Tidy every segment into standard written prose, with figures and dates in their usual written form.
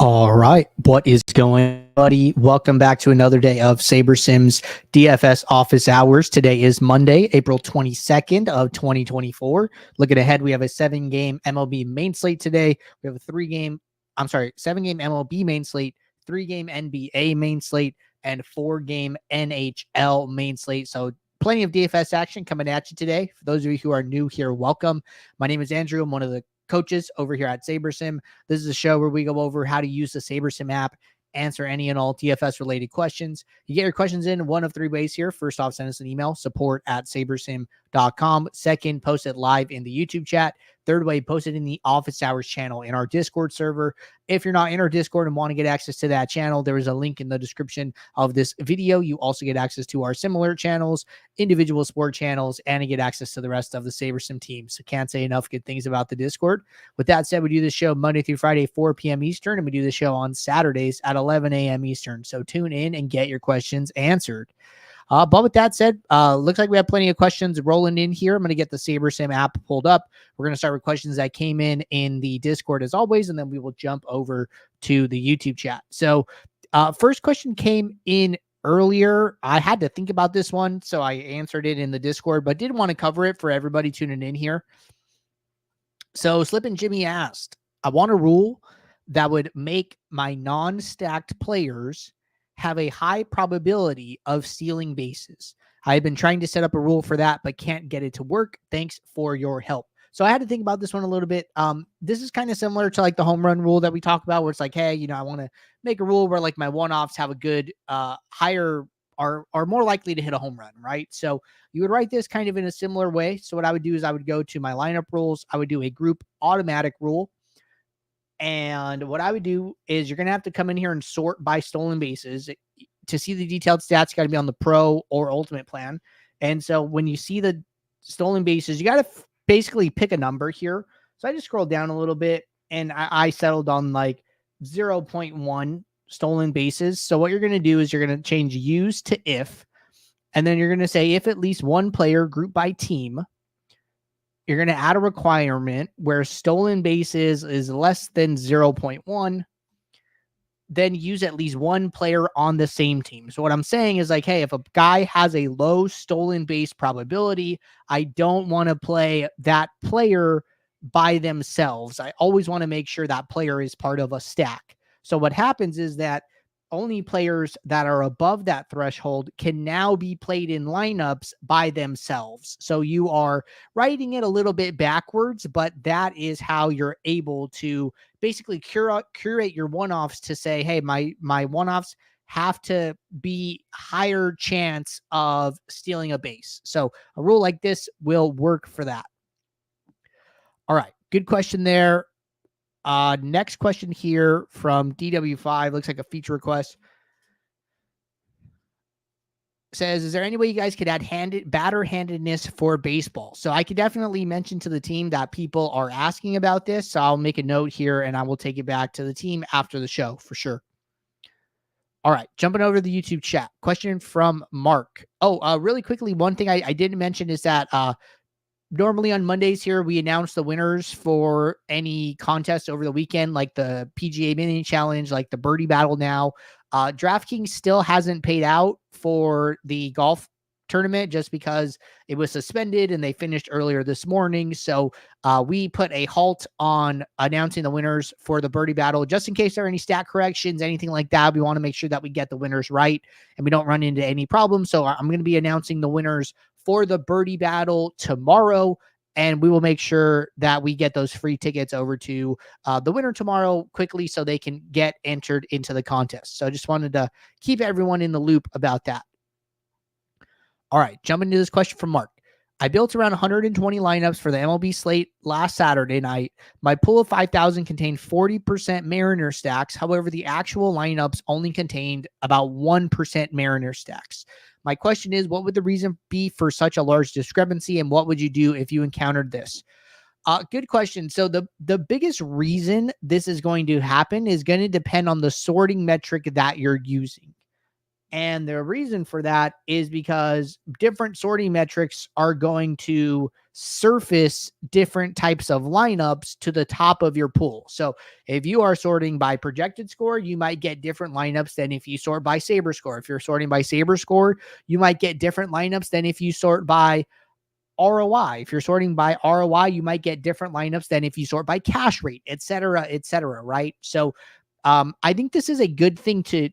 All right, what is going on, buddy? Welcome back to another day of SaberSim's DFS office hours. Today is Monday, April 22nd of 2024. Looking ahead, we have a 7-game MLB main slate today. We have a 7-game MLB main slate, 3-game NBA main slate, and 4-game NHL main slate. So plenty of DFS action coming at you today. For those of you who are new here, welcome. My name is Andrew. I'm one of the coaches over here at SaberSim. This is a show where we go over how to use the SaberSim app, answer any and all DFS related questions. You get your questions in one of three ways here. First off, send us an email, support@sabersim.com. Second, post it live in the YouTube chat. Third way, post it in the office hours channel in our Discord server. If you're not in our Discord and want to get access to that channel, there is a link in the description of this video. You also get access to our similar channels, individual sport channels, and you get access to the rest of the SaberSim team. So can't say enough good things about the Discord. With that said, we do this show Monday through Friday, 4 p.m. Eastern, and we do the show on Saturdays at 11 a.m. Eastern. So tune in and get your questions answered. But with that said, looks like we have plenty of questions rolling in here. I'm going to get the SaberSim app pulled up. We're going to start with questions that came in the Discord as always, and then we will jump over to the YouTube chat. So first question came in earlier. I had to think about this one, so I answered it in the Discord, but did want to cover it for everybody tuning in here. So Slippin' Jimmy asked, I want a rule that would make my non-stacked players have a high probability of stealing bases. I've been trying to set up a rule for that, but can't get it to work. Thanks for your help. So I had to think about this one a little bit. This is kind of similar to like the home run rule that we talk about, where it's like, hey, I want to make a rule where like my one-offs have a good higher are more likely to hit a home run, right? So you would write this kind of in a similar way. So what I would do is I would go to my lineup rules. I would do a group automatic rule. And what I would do is you're going to have to come in here and sort by stolen bases. To see the detailed stats, you got to be on the pro or ultimate plan. And so when you see the stolen bases, you got to basically pick a number here. So I just scrolled down a little bit and I settled on like 0.1 stolen bases. So what you're going to do is you're going to change use to if, and then you're going to say if at least one player group by team. You're going to add a requirement where stolen bases is less than 0.1, then use at least one player on the same team. So what I'm saying is like, hey, if a guy has a low stolen base probability, I don't want to play that player by themselves. I always want to make sure that player is part of a stack. So what happens is that only players that are above that threshold can now be played in lineups by themselves. So you are writing it a little bit backwards, but that is how you're able to basically curate your one-offs to say, hey, my one-offs have to be higher chance of stealing a base. So a rule like this will work for that. All right, good question there. Next question here from DW5, looks like a feature request. Says, is there any way you guys could add batter-handedness for baseball? So I could definitely mention to the team that people are asking about this. So I'll make a note here and I will take it back to the team after the show for sure. All right, jumping over to the YouTube chat. Question from Mark. Really quickly, one thing I didn't mention is that normally on Mondays here, we announce the winners for any contest over the weekend, like the PGA Mini Challenge, like the Birdie Battle now. DraftKings still hasn't paid out for the golf tournament just because it was suspended and they finished earlier this morning. So we put a halt on announcing the winners for the Birdie Battle just in case there are any stat corrections, anything like that. We want to make sure that we get the winners right and we don't run into any problems. So I'm going to be announcing the winners for the Birdie Battle tomorrow, and we will make sure that we get those free tickets over to the winner tomorrow quickly so they can get entered into the contest. So I just wanted to keep everyone in the loop about that. All right, jumping into this question from Mark. I built around 120 lineups for the MLB slate last Saturday night. My pool of 5,000 contained 40% Mariner stacks. However, the actual lineups only contained about 1% Mariner stacks. My question is, what would the reason be for such a large discrepancy, and what would you do if you encountered this? Good question. So the biggest reason this is going to happen is going to depend on the sorting metric that you're using. And the reason for that is because different sorting metrics are going to surface different types of lineups to the top of your pool. So if you are sorting by projected score, you might get different lineups than if you sort by Saber score. If you're sorting by Saber score, you might get different lineups than if you sort by ROI. If you're sorting by ROI, you might get different lineups than if you sort by cash rate, et cetera, right? So I think this is a good thing to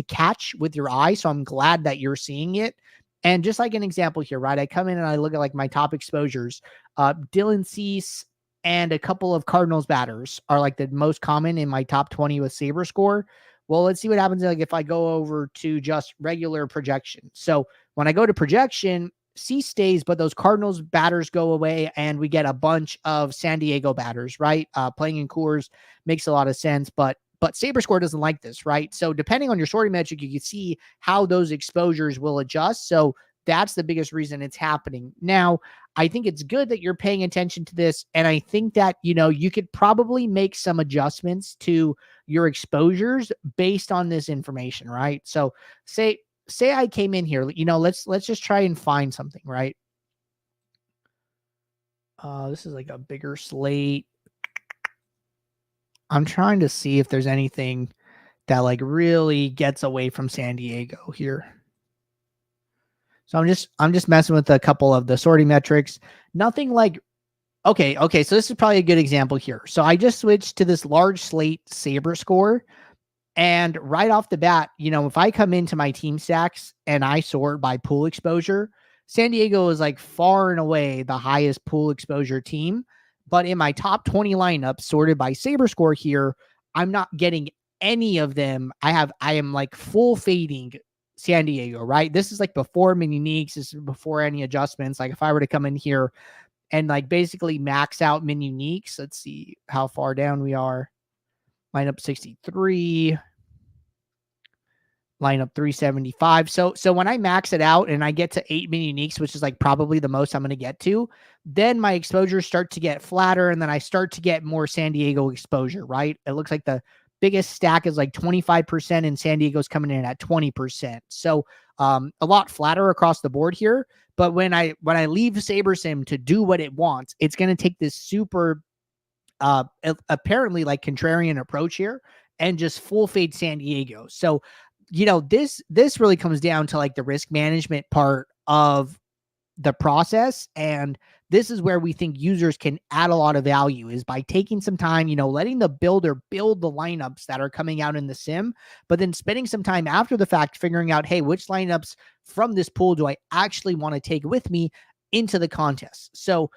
catch with your eye. So I'm glad that you're seeing it. And just like an example here, right? I come in and I look at like my top exposures. Dylan Cease and a couple of Cardinals batters are like the most common in my top 20 with Saber score. Well, let's see what happens like if I go over to just regular projection. So when I go to projection, C stays, but those Cardinals batters go away, and we get a bunch of San Diego batters, right? Playing in Coors makes a lot of sense, but SaberScore doesn't like this, right? So depending on your sorting metric, you can see how those exposures will adjust. So that's the biggest reason it's happening. Now, I think it's good that you're paying attention to this, and I think that, you could probably make some adjustments to your exposures based on this information, right? So say I came in here, let's just try and find something, right? This is like a bigger slate. I'm trying to see if there's anything that like really gets away from San Diego here. So I'm just messing with a couple of the sorting metrics. Nothing like, okay. So this is probably a good example here. So I just switched to this large slate Saber score. And right off the bat, if I come into my team stacks and I sort by pool exposure, San Diego is like far and away the highest pool exposure team. But in my top 20 lineups sorted by Saber score here, I'm not getting any of them. I am like full fading San Diego, right? This is like before mini uniques. This is before any adjustments. Like if I were to come in here and like basically max out mini uniques, let's see how far down we are. Lineup 63, lineup 375. So when I max it out and I get to 8 mini uniques, which is like probably the most I'm going to get to, then my exposures start to get flatter, and then I start to get more San Diego exposure, right? It looks like the biggest stack is like 25%, and San Diego's coming in at 20%. So a lot flatter across the board here. But when I leave SaberSim to do what it wants, it's going to take this super apparently like contrarian approach here and just full fade San Diego. So, this really comes down to like the risk management part of the process. And this is where we think users can add a lot of value, is by taking some time, letting the builder build the lineups that are coming out in the sim, but then spending some time after the fact figuring out, hey, which lineups from this pool do I actually want to take with me into the contest? So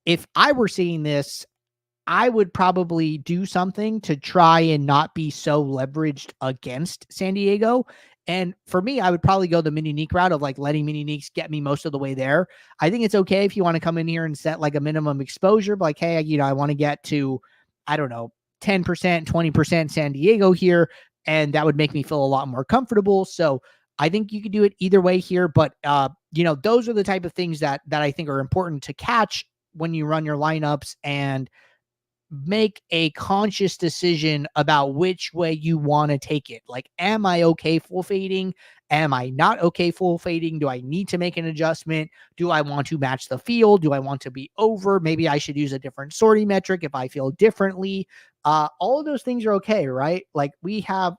if I were seeing this, I would probably do something to try and not be so leveraged against San Diego. And for me, I would probably go the mini unique route of like letting mini uniques get me most of the way there. I think it's okay if you want to come in here and set like a minimum exposure, but like, hey, I want to get to, I don't know, 10%, 20% San Diego here. And that would make me feel a lot more comfortable. So I think you could do it either way here. But, those are the type of things that I think are important to catch when you run your lineups and make a conscious decision about which way you want to take it. Like, am I okay full fading? Am I not okay full fading? Do I need to make an adjustment? Do I want to match the field? Do I want to be over? Maybe I should use a different sorting metric if I feel differently. All of those things are okay, right? Like we have,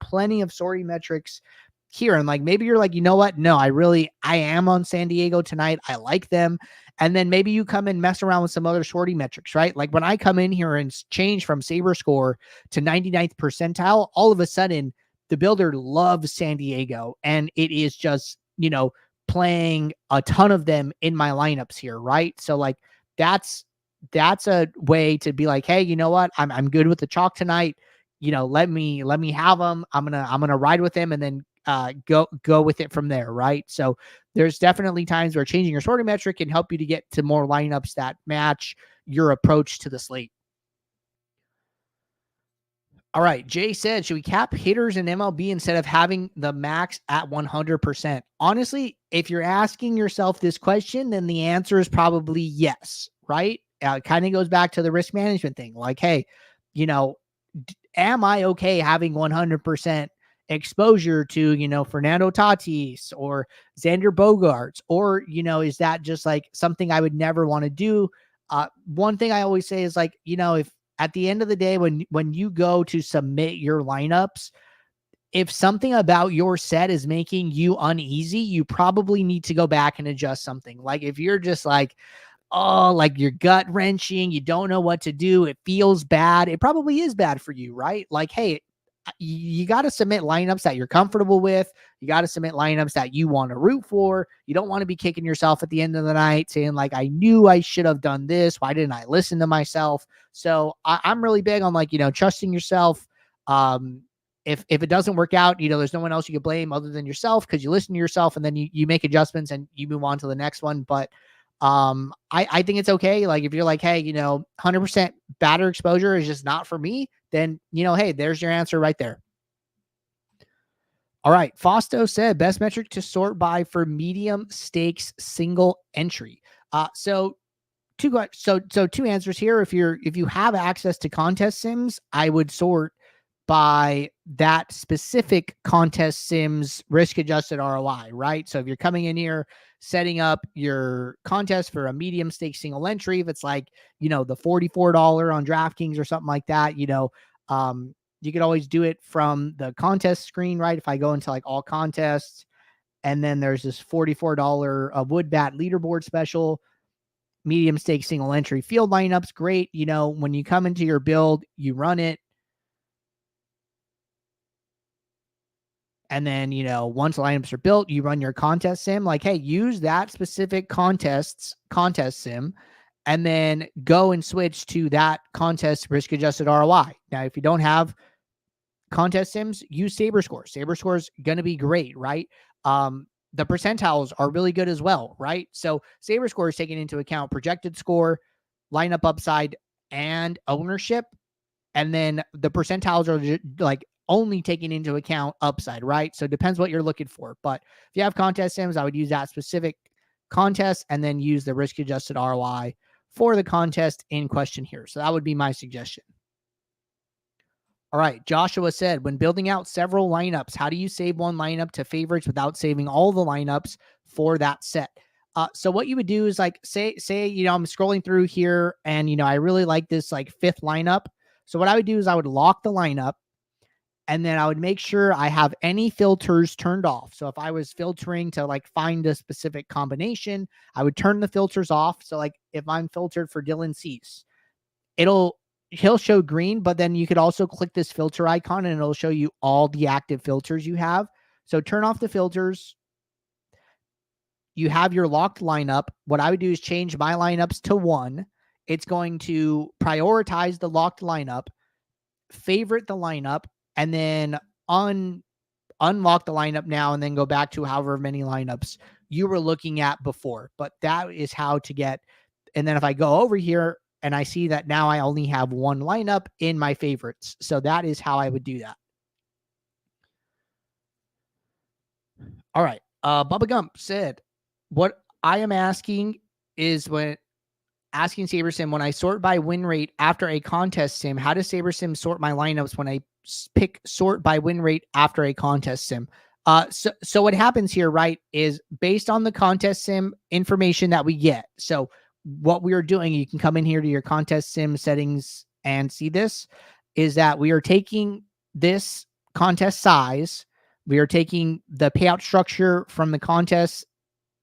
plenty of sorting metrics here. And like, maybe you're like, you know what? No, I am on San Diego tonight. I like them. And then maybe you come and mess around with some other sorting metrics, right? Like when I come in here and change from Saber score to 99th percentile, all of a sudden the builder loves San Diego, and it is just, playing a ton of them in my lineups here, right? So like that's a way to be like, hey, you know what? I'm good with the chalk tonight. Let me have them. I'm gonna ride with them, and then go with it from there, right? So there's definitely times where changing your sorting metric can help you to get to more lineups that match your approach to the slate. All right, Jay said, should we cap hitters in MLB instead of having the max at 100%? Honestly, if you're asking yourself this question, then the answer is probably yes, right? It kind of goes back to the risk management thing. Like, hey, am I okay having 100% exposure to, Fernando Tatis or Xander Bogaerts? Or, is that just like something I would never want to do? One thing I always say is like, if at the end of the day, when you go to submit your lineups, if something about your set is making you uneasy, you probably need to go back and adjust something. Like if you're just like, oh, like your gut wrenching, you don't know what to do, it feels bad, it probably is bad for you, right? Like, hey, you got to submit lineups that you're comfortable with. You got to submit lineups that you want to root for. You don't want to be kicking yourself at the end of the night saying like, I knew I should have done this. Why didn't I listen to myself? So I'm really big on like, trusting yourself. If it doesn't work out, there's no one else you can blame other than yourself, because you listen to yourself and then you make adjustments and you move on to the next one. But I think it's okay. Like if you're like, hey, 100% batter exposure is just not for me, then, hey, there's your answer right there. All right. Fausto said best metric to sort by for medium stakes single entry. So two answers here. If you have access to contest sims, I would sort by that specific contest sim's risk adjusted ROI, right? So if you're coming in here setting up your contest for a medium stake single entry, if it's like, the $44 on DraftKings or something like that, you could always do it from the contest screen, right? If I go into like all contests, and then there's this $44 wood bat leaderboard special, medium stake single entry field lineups, great. When you come into your build, you run it. And then, once lineups are built, you run your contest sim. Like, hey, use that specific contest sim, and then go and switch to that contest risk adjusted ROI. Now, if you don't have contest sims, use SaberScore. SaberScore is going to be great, right? The percentiles are really good as well, right? So SaberScore is taking into account projected score, lineup upside, and ownership. And then the percentiles are like only taking into account upside, right? So it depends what you're looking for. But if you have contest sims, I would use that specific contest and then use the risk adjusted ROI for the contest in question here. So that would be my suggestion. All right. Joshua said, when building out several lineups, how do you save one lineup to favorites without saving all the lineups for that set? So what you would do is like, say, I'm scrolling through here and, I really like this like fifth lineup. So what I would do is I would lock the lineup, and then I would make sure I have any filters turned off. So if I was filtering to like find a specific combination, I would turn the filters off. So like if I'm filtered for Dylan Cease, he'll show green, but then you could also click this filter icon and it'll show you all the active filters you have. So turn off the filters. You have your locked lineup. What I would do is change my lineups to 1. It's going to prioritize the locked lineup, favorite the lineup, and then unlock the lineup now, and then go back to however many lineups you were looking at before. But that is how to get. And then if I go over here and I see that now I only have 1 lineup in my favorites. So that is how I would do that. All right. Bubba Gump said, what I am asking is asking SaberSim, when I sort by win rate after a contest sim, how does SaberSim sort my lineups when I pick sort by win rate after a contest sim? So what happens here, right, is based on the contest sim information that we get. So what we are doing, you can come in here to your contest sim settings and see this, is that we are taking this contest size, we are taking the payout structure from the contest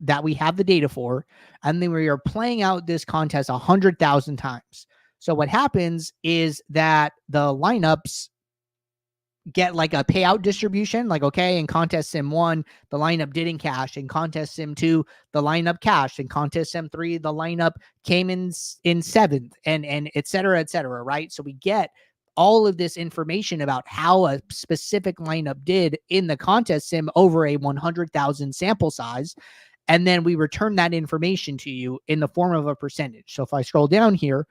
that we have the data for, and then we are playing out this contest 100,000 times. So what happens is that the lineups get like a payout distribution, like, okay, in contest sim 1, the lineup didn't cash. In contest sim 2, the lineup cashed. In contest sim 3, the lineup came in 7th, and et cetera, right? So we get all of this information about how a specific lineup did in the contest sim over a 100,000 sample size. And then we return that information to you in the form of a percentage. So if I scroll down here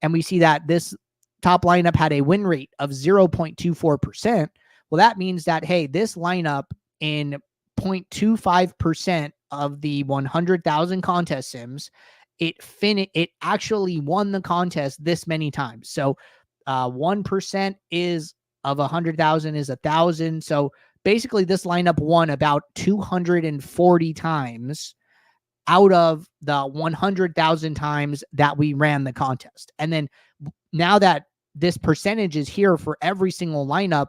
and we see that this top lineup had a win rate of 0.24%, well, that means that, hey, this lineup in 0.25% of the 100,000 contest sims, it actually won the contest this many times. So 1% is of 100,000 is 1,000. So basically this lineup won about 240 times out of the 100,000 times that we ran the contest. And then now that this percentage is here for every single lineup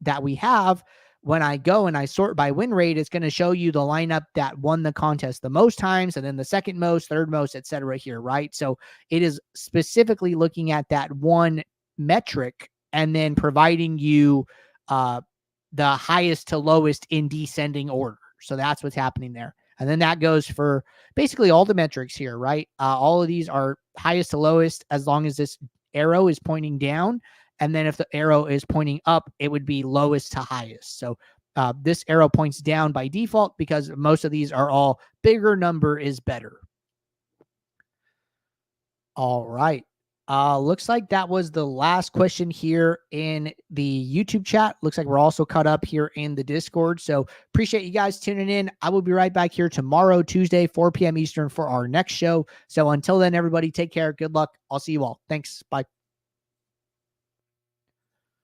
that we have, when I go and I sort by win rate, it's going to show you the lineup that won the contest the most times, and then the second most, third most, etc. here, right? So it is specifically looking at that one metric and then providing you the highest to lowest in descending order. So that's what's happening there. And then that goes for basically all the metrics here, right? All of these are highest to lowest as long as this arrow is pointing down. And then if the arrow is pointing up, it would be lowest to highest. So this arrow points down by default because most of these are all bigger number is better. All right. Looks like that was the last question here in the YouTube chat. Looks like we're also caught up here in the Discord. So appreciate you guys tuning in. I will be right back here tomorrow, Tuesday, 4 p.m. Eastern for our next show. So until then, everybody take care. Good luck. I'll see you all. Thanks. Bye.